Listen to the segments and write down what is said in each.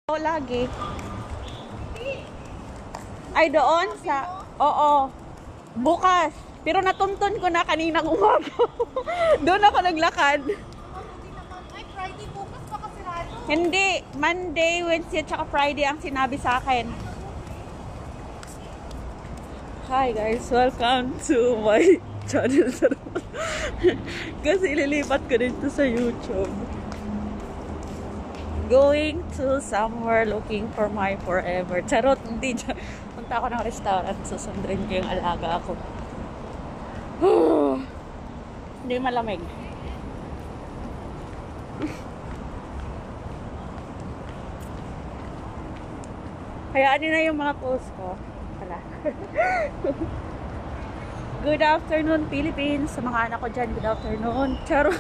Oo, lagi. Ay, doon sa... Oo. Bukas. Pero natuntun ko na kaninang umaga. Doon ako naglakad. Ay, Friday bukas baka sirado. Hindi. Monday, Wednesday, at saka Friday ang sinabi sa akin. Hi guys, welcome to my channel. Kasi ililipat ko dito sa YouTube. Going to somewhere looking for my forever. Charot, hindi dyan. Punta ako ng restaurant, susundin ko yung alaga ako. Hindi malamig. Hayaan nyo na yung mga post ko. Wala. Good afternoon, Philippines. Sa mga anak ko dyan, good afternoon. Charo,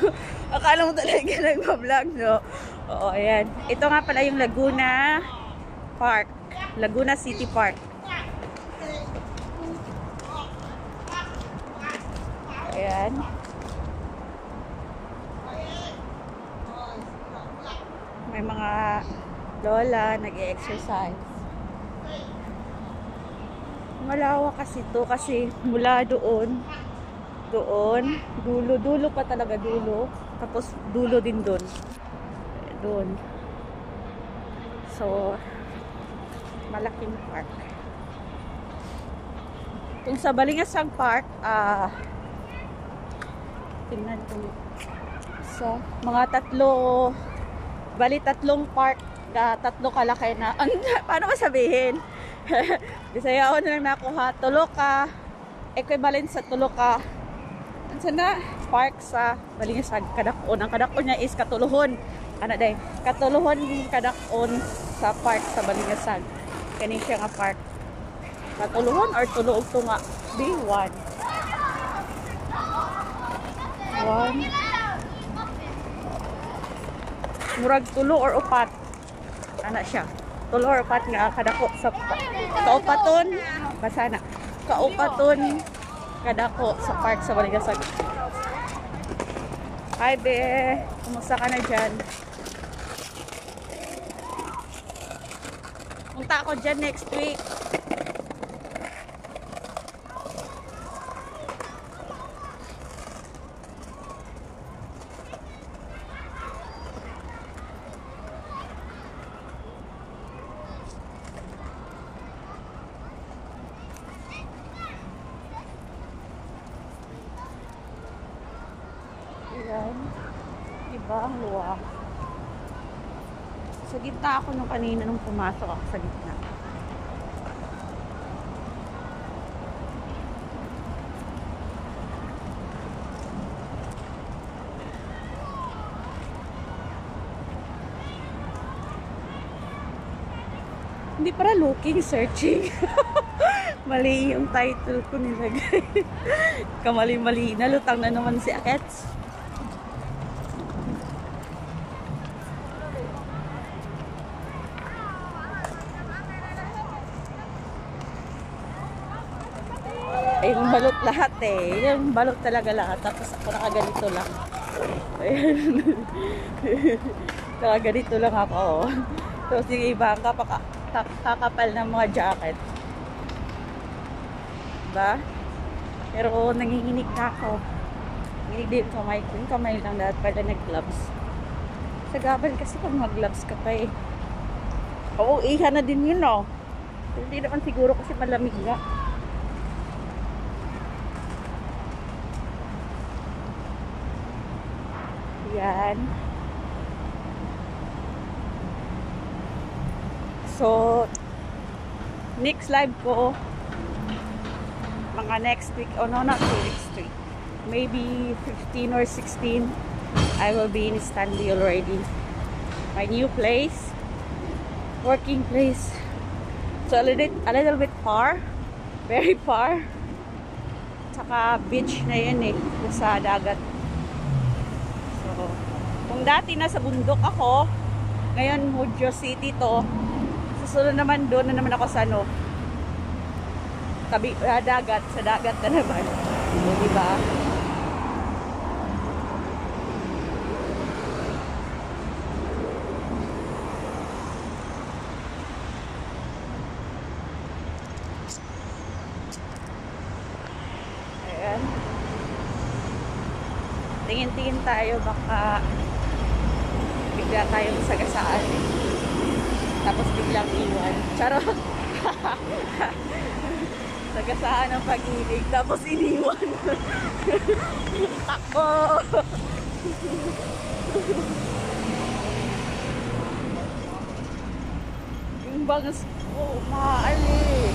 akala mo talaga nagpa-vlog, no? Oo, ayan. Ito nga pala yung Laguna Park. Laguna City Park. Ayan. May mga lola nag-e-exercise. Malawak kasi to kasi mula doon, dulo pa talaga dulo, tapos dulo din doon. So, malaking park. Kung sa Balingasag Park, tingnan ko. So, mga tatlong park na tatlo kalaki na, paano masabihin? Bisaya ako na lang nakuha. Tuloka, equivalent sa Tuloka. Ansa na? Park sa Balingasag. Kadakon. Ang kadakon niya is Katuluhon. Ano day? Katuluhon kadakon sa park sa Balingasag. Kani siya nga park. Katuluhon or Tuluog to nga? B1. 1. Murag tulo or upat. Ano siya? Tulo or upat nga kadako sa kaupaton. Basa na. Kaupaton kadako sa park sa Balingasag. Hi be, kumusta ka na dyan? Punta ako dyan next week. Ayan. Iba ang luwak. Sa gitna ako nung kanina nung pumasok ako sa gitna. Hindi para looking, searching. Mali yung title ko nilagay. Kamali-mali. Nalutang na naman si Akets. Eh, yung balot lahat eh. Yung balot talaga lahat. Tapos ako nakaganito lang. Ayan. Nakaganito lang ako. Tapos yung iba ang kakapal ng mga jacket. Diba? Pero nanginginig na ako. Nanginginig din kamay ko. Yung kamay lang lahat pala nag-gloves. Sa gabal kasi pag mag-gloves ka pa eh. Oo, iha na din yun oh. Hindi naman siguro kasi malamig nga. Yan. So, next live ko, mga next week, oh no, not 2 weeks straight. Maybe 15 or 16, I will be in Stanley already. My new place, working place. So, a little bit far, very far. Tsaka beach na yun eh, sa dagat. So, kung dati nasa bundok ako, ngayon Mujo City to. Susunod naman doon na naman ako sa ano, tabi dagat, sa dagat na naman. So, diba? tingin-tingin tayo, baka bigla tayong sagasaan. Tapos biglang iwan. Charot! Sagasaan ng pag-ibig, tapos iniwan. Takbo! Yung bangas ko, maalis.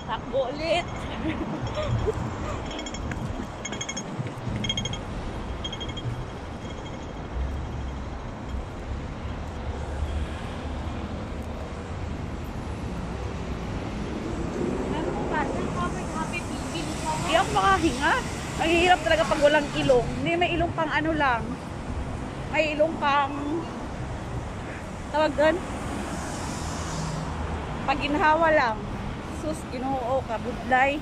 Takbo ulit. Hindi ako makahinga. Ang hirap talaga pag walang ilong. Hindi, may ilong pang ano lang. May ilong pang tawag doon. Pag ginhawa lang. Sus, ginoo ka, budlay.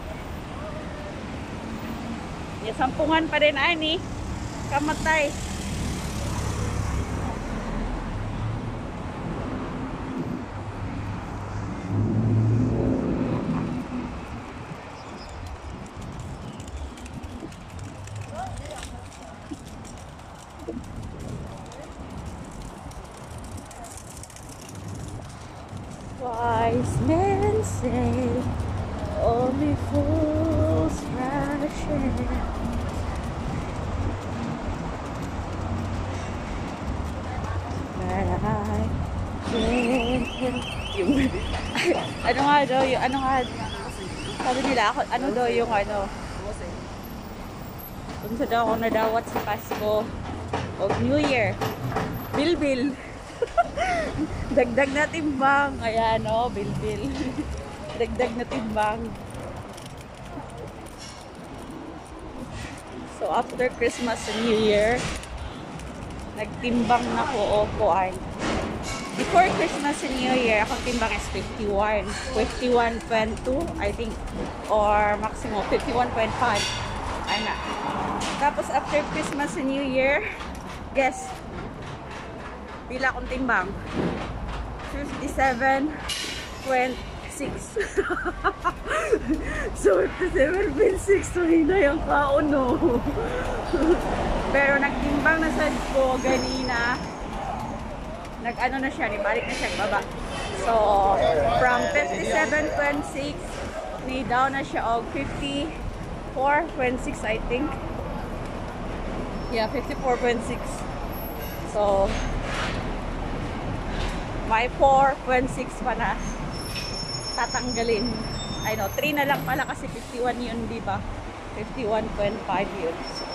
Sampungan pa rin, ani. Kamatay. Wise men say only fools rush in. But I can't yung ano nga daw yung ano nga sabi nila ako ano daw yung ano kung sa daw ako nadawat sa Pasko o New Year bilbil. Dagdag na timbang. Ayan, no? Bilbil. Dagdag na timbang. So, after Christmas and New Year, nagtimbang na ko o kuan. Before Christmas and New Year, akong timbang is 51. 51.2, I think. Or maximum, 51.5. Ana. Tapos, after Christmas and New Year, guess, pila akong timbang? 57.6. So, 57.6. So, hindi yung kaon, no? Pero, nagtimbang na sad ko ganina. Nag-ano na siya, nibalik na siya baba. So, from 57.6, ni-down na siya og 54.6, I think. Yeah, 54.6. So, may 4.6 pa na tatanggalin. I know, 3 na lang pala kasi 51 yun, di ba? 51.5 yun. So,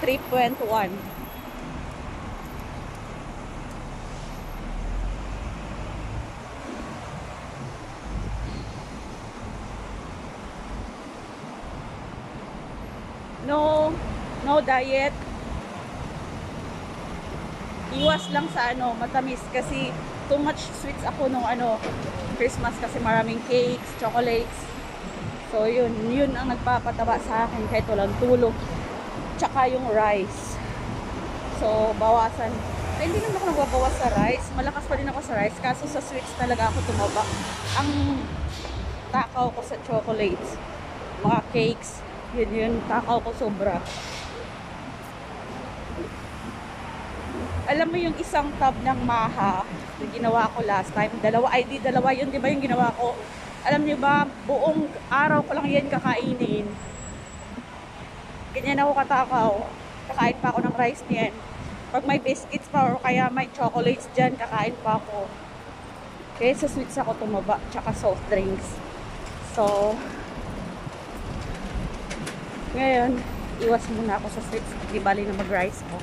3.1. No diet. Iwas lang sa ano, matamis kasi too much sweets ako nung ano, Christmas kasi maraming cakes, chocolates. So yun ang nagpapataba sa akin kahit walang tulog. Tsaka yung rice. So bawasan. Hindi naman ako nagbabawas sa rice. Malakas pa din ako sa rice. Kaso sa sweets talaga ako tumaba. Ang takaw ko sa chocolates, mga cakes, yun takaw ko sobra. Alam mo yung isang tub ng Maha na ginawa ko last time, dalawa yun, di ba yung ginawa ko? Alam niyo ba, buong araw ko lang yan kakainin. Ganyan ako katakaw. Kakain pa ako ng rice niyan. Pag may biscuits pa or kaya may chocolates dyan, kakain pa ako. Kaya sa sweets ako tumaba, tsaka soft drinks. So, ngayon, iwas muna ako sa sweets. Di bali na mag-rice ko.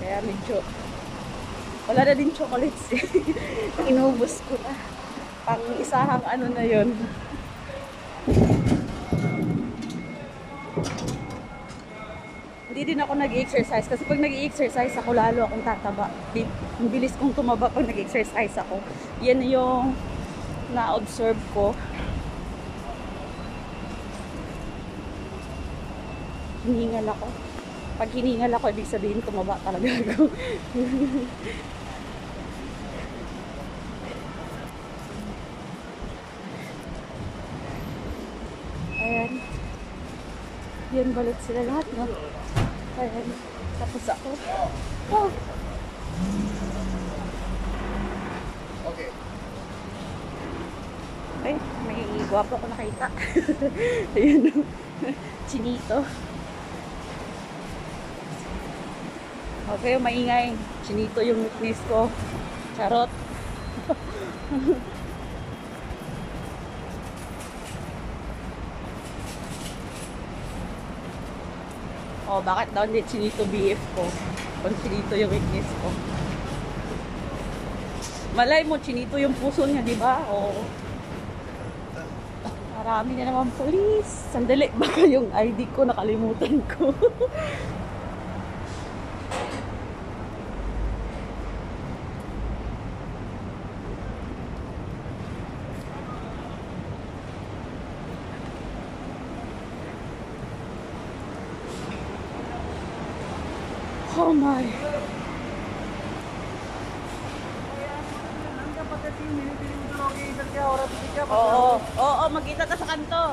Kaya medyo wala na din chocolates eh. Inubos ko na. Pang isahang ano na yun. hindi din ako nag-exercise. Kasi pag nag-exercise ako, lalo akong tataba. Ang bilis kong tumaba pag nag-exercise ako. Yan yung na-observe ko. Hiningal ako. Pag hiningal ako, ibig sabihin tumaba talaga ako. Ayan. Yan, balik sila lahat, no? Ayan. Tapos ako. Oh. Okay. Ay, may gwapo ko nakita. Ayan, no? Chinito. Okay, maingay. Chinito yung witness ko. Charot. Oh, bakit daw hindi chinito BF ko? Kung chinito yung witness ko. Malay mo, chinito yung puso niya, di ba? Oh. Marami na naman police. Sandali, baka yung ID ko nakalimutan ko. Oh my. Oo, oo, magkita ka sa kanto.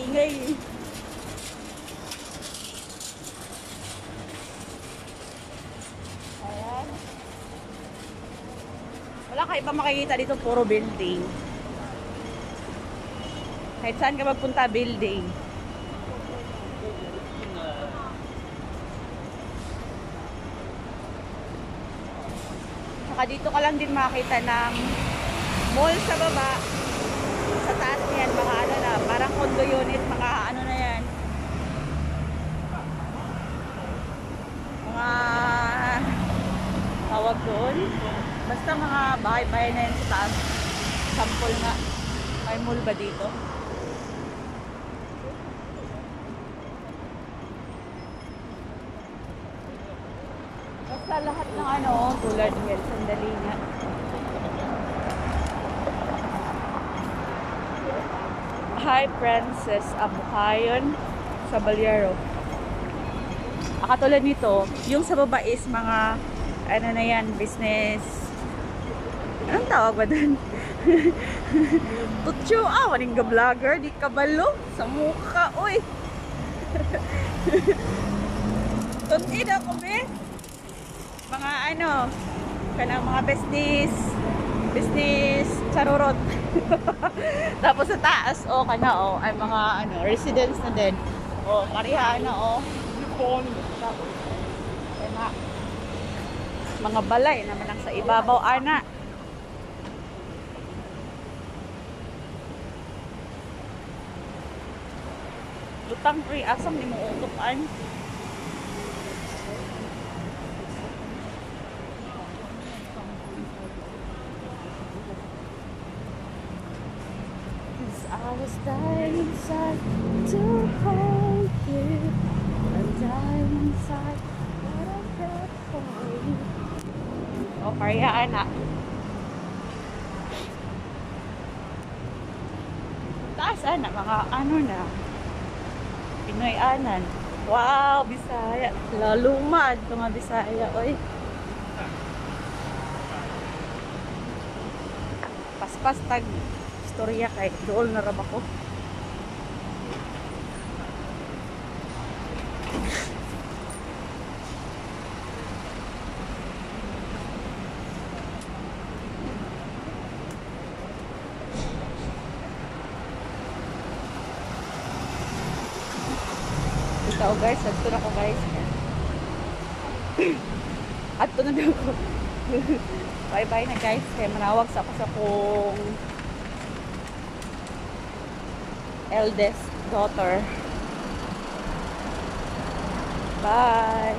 Ingay. Ayan. Wala ka iba makikita dito, puro building. Kahit saan ka magpunta, building. Saka dito ka lang din makita ng mall sa baba. Sa taas niyan, mga ano na, parang condo unit, mga ano na yan. Mga tawag doon. Basta mga bahay-bahay na yan sa taas. Sample nga. May mall ba dito? Basta lahat ng ano, tulad ng sandali nga. Hi, Princess Abukayon sa Balyaro. Katulad nito, yung sa baba is mga, ano na yan, business. Anong tawag ba dun? Tutyo, waning ka vlogger, di ka balo sa mukha, uy. Tuntin ako, be. Mga ano, kanang mga business charurot. Tapos sa taas, kana, ay mga ano, residents na din. Pariha na, Tapos, mga balay naman ang sa ibabaw, ana. Lutang free, asam ni mo utupan. I was dying inside to hold you. I'm dying inside, but I'm dead for you. Pariyaan na. Taas na, mga ano na. Pinoy anan. Wow, Bisaya. Lalumad ito mga Bisaya, oy. Paspas tag istorya kay dool na rab ako. Ikaw guys, adto na ko guys. Adto na daw ko. Bye bye na guys. Kaya manawag sa ako sa kong eldest daughter. Bye.